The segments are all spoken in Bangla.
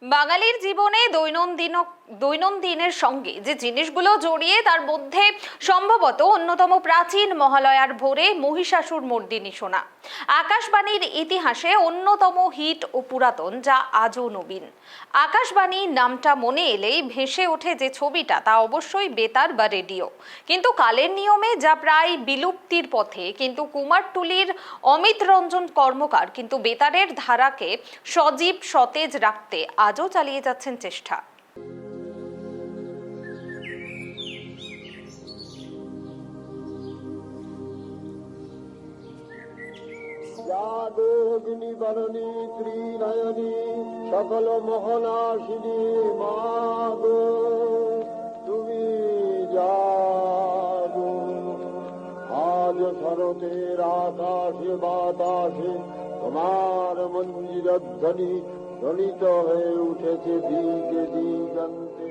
বাঙালির জীবনে দৈনন্দিনের সঙ্গে যে জিনিসগুলো জড়িয়ে তার মধ্যে সম্ভবত অন্যতম প্রাচীন মহালয়ার ভোরে মহিষাসুর মর্দিনী শোনা আকাশবাণীর ইতিহাসে অন্যতম হিট ও পুরাতন, যা আজও নবীন। আকাশবাণী নামটা মনে এলেই ভেসে ওঠে যে ছবিটা, তা অবশ্যই বেতার বা রেডিও। কিন্তু কালের নিয়মে যা প্রায় বিলুপ্তির পথে, কিন্তু কুমারটুলির অমিত রঞ্জন কর্মকার কিন্তু বেতারের ধারাকে সজীব সতেজ রাখতে আজও চালিয়ে যাচ্ছেন চেষ্টা। অগ্নিবরণী ত্রিনয়নী সকল মোহনাশিনী মাগো, তুমি জাগো। আজ শরতের আকাশে বাতাসে তোমার মঞ্জিরধ্বনি ধ্বনিত হয়ে উঠেছে দিকে দিগন্তে।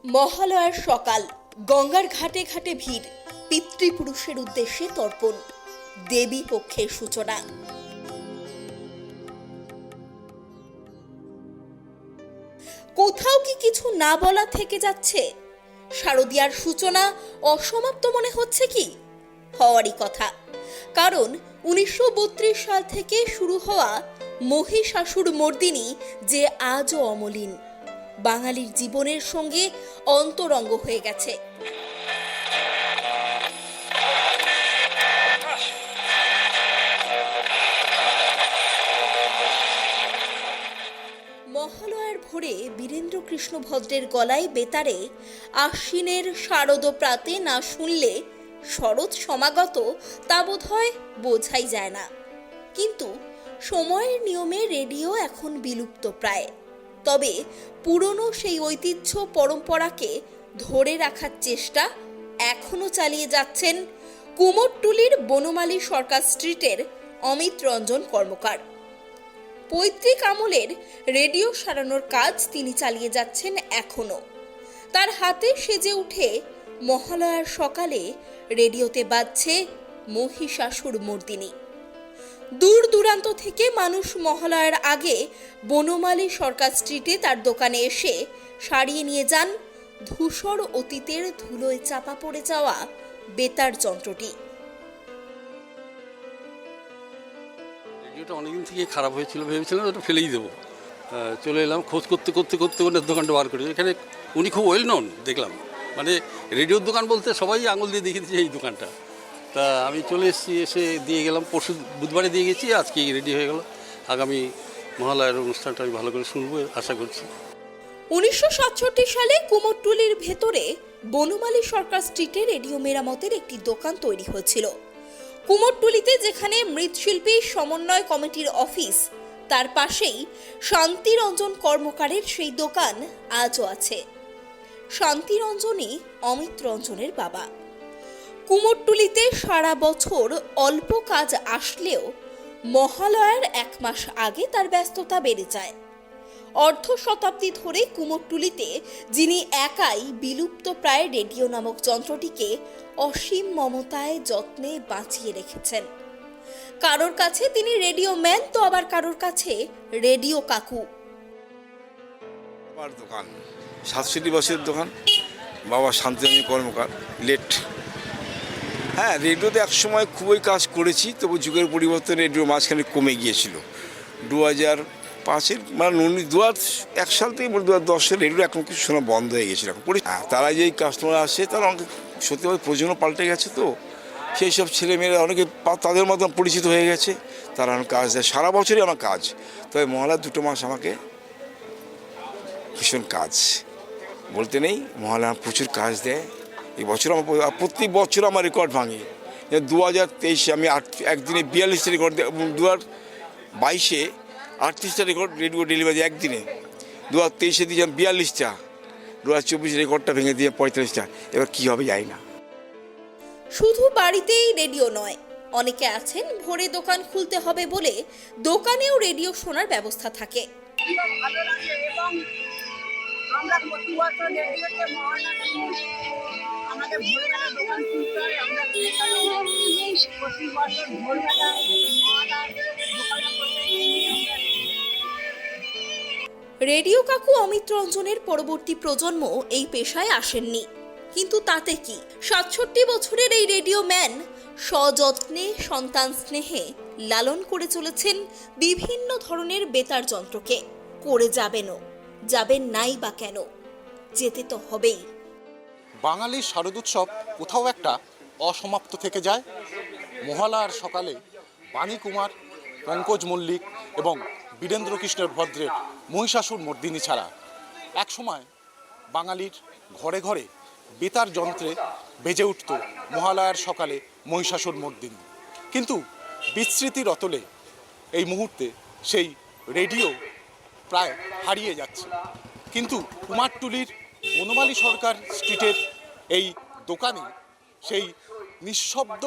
মহালয়ার সকাল, গঙ্গার ঘাটে ঘাটে ভিড়, পিতৃপুরুষের উদ্দেশ্যে তর্পণ, দেবী পক্ষের সূচনা। কোথাও কি কিছু না বলা থেকে যাচ্ছে? শারদীয়ার সূচনা অসমাপ্ত মনে হচ্ছে কি? হওয়ারই কথা, কারণ 1932 সাল থেকে শুরু হওয়া মহিষাসুর মর্দিনী যে আজও অমলিন, বাঙালির জীবনের সঙ্গে অন্তরঙ্গ হয়ে গেছে। মহালয়ার ভোরে বীরেন্দ্র কৃষ্ণ ভদ্রের গলায় বেতারে আশ্বিনের শারদ প্রাতে না শুনলে শরৎ সমাগত, তা বোধহয় বোঝাই যায় না। কিন্তু সময়ের নিয়মে রেডিও এখন বিলুপ্ত প্রায়। তবে পুরনো সেই ঐতিহ্য পরম্পরাকে ধরে রাখার চেষ্টা এখনো চালিয়ে যাচ্ছেন কুমোরটুলির বনমালী সরকার স্ট্রিটের অমিত রঞ্জন কর্মকার। পৈতৃক আমলের রেডিও সারানোর কাজ তিনি চালিয়ে যাচ্ছেন এখনো। তার হাতে সেজে উঠে মহালয়ার সকালে রেডিওতে বাজছে মহিষাসুর মর্দিনী। দূর দূরান্ত থেকে মানুষ মহালয়ার আগে বনমালী সরকার স্ট্রিটে তার দোকানে এসে সারিয়ে নিয়ে যান ধূসর অতীতের ধুলোয় চাপা পড়ে যাওয়া বেতার যন্ত্রটি। রেডিওটা অনেকদিন থেকে খারাপ হয়েছিল, ভেবেছিলাম ওটা ফেলেই দেবো। চলে এলাম, খোঁজ করতে করতে করতে ওনার দোকানটা বার করে। এখানে উনি খুব ওয়েল নন দেখলাম, মানে রেডিওর দোকান বলতে সবাই আঙুল দিয়ে দেখিয়ে দিচ্ছে এই দোকানটা। তা আমি চলে এসেছি, এসে দিয়ে গেলাম, পরশু বুধবারে দিয়ে গেছি, আজকে রেডি হয়ে গেল। আগামী মহালয়ার অনুষ্ঠানটা আমি ভালো করে শুনবো আশা করছি। 1967 সালে কুমোরটুলির ভেতরে বনমালী সরকার স্ট্রিটে রেডিও মেরামতের একটি দোকান তৈরি হয়েছিল। কুমোরটুলিতে যেখানে মৃৎশিল্পী সমন্বয় কমিটির অফিস, তার পাশেই শান্তিরঞ্জন কর্মকারের সেই দোকান আজও আছে। শান্তিরঞ্জনই অমিত রঞ্জনের বাবা। কুমোরটুলিতে সারা বছর অল্প কাজ আসলেও মহালয়ার 1 মাস আগে তার ব্যস্ততা বেড়ে যায়। অর্ধ শতাব্দী ধরে কুমোরটুলিতে যিনি একাই বিলুপ্ত প্রায় রেডিও নামক যন্ত্রটিকে অসীম মমতায় যত্নে বাঁচিয়ে রেখেছেন। কারোর কাছে তিনি রেডিও ম্যান, তো আবার কারোর কাছে রেডিও কাকু। আমার দোকান 67 বছরের দোকান, বাবা শান্তিরঞ্জন কর্মকার, লেট। হ্যাঁ, রেডিওতে এক সময় খুবই কাজ করেছি, তবু যুগের পরিবর্তনে রেডিও মাঝখানে কমে গিয়েছিল। 2005-এর মানে 2001 সাল থেকে 2010 রেডিও এখন কিছু শোনা বন্ধ হয়ে গেছিল। এখন তারা যেই কাস্টমার আসে, তারা অনেক সত্যিভাবে প্রয়োজনও পাল্টে গেছে, তো সেই সব ছেলেমেয়েরা অনেকে তাদের মতন পরিচিত হয়ে গেছে, তারা আমার কাজ দেয়। সারা বছরই আমার কাজ, তবে মহালয়ার 2 মাস আমাকে ভীষণ কাজ বলতে নেই, মহালয়া প্রচুর কাজ দেয়। এই বছর আমার প্রতি বছর আমার রেকর্ড ভাঙে। 2023-এ আমি একদিনে 42টা রেকর্ড, 2022-এ 38টা রেকর্ড রেডিও ডেলিভারি একদিনে। 2023-এ দিয়েছিলাম 42টা, 2024 রেকর্ডটা ভেঙে দিয়ে 45টা। এবার কী হবে জানি না। শুধু বাড়িতেই রেডিও নয়, অনেকে আছেন ভোরে দোকান খুলতে হবে বলে দোকানেও রেডিও শোনার ব্যবস্থা থাকে। ভালো লাগে এবং আমরা প্রতি বছর রেডিওতে মহালয়া ভোরবেলা দোকান খুলতে হয়, আমরা প্রতি বছর ভোরবেলা মহালয়ার দোকানে বসে আমরা রেডিও কাকু অমিত রঞ্জনের পরবর্তী প্রজন্ম এই পেশায় আসেননি, কিন্তু তাতে কি ৬৭ বছরের এই রেডিও ম্যান সযত্নে সন্তান স্নেহে লালন করে চলেছেন বিভিন্ন ধরনের বেতার যন্ত্রকে। করে যাবেন নাই বা কেন, যেতে তো হবেই। বাঙালির শারদোৎসব কোথাও একটা অসমাপ্ত থেকে যায়। মহালয়ার সকালে বাণী কুমার, পঙ্কজ মল্লিক এবং বীরেন্দ্র কৃষ্ণের ভদ্রের মহিষাসুর মর্দিনী ছাড়া একসময় বাঙালির ঘরে ঘরে বেতার যন্ত্রে বেজে উঠত মহালয়ার সকালে মহিষাসুর মর্দিনী। কিন্তু বিস্মৃতির অতলে এই মুহূর্তে সেই রেডিও প্রায় হারিয়ে যাচ্ছে। কিন্তু কুমারটুলির বনমালী সরকার স্ট্রিটের এই দোকানে সেই নিঃশব্দ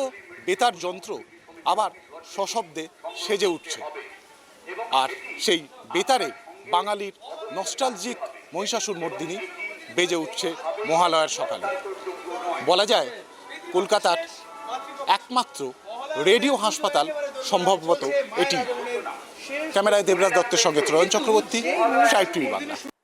বেতার যন্ত্র আবার সশব্দে সেজে উঠছে। আর সেই বেতারে বাঙালির নস্টালজিক মহিষাসুর মর্দিনী বেজে উঠছে মহালয়ার সকালে। বলা যায় কলকাতার একমাত্র রেডিও হাসপাতাল সম্ভবত এটি। ক্যামেরায় দেবরাজ দত্তের সঙ্গে ত্রয়ন চক্রবর্তী, সাইট টিভি বাংলা।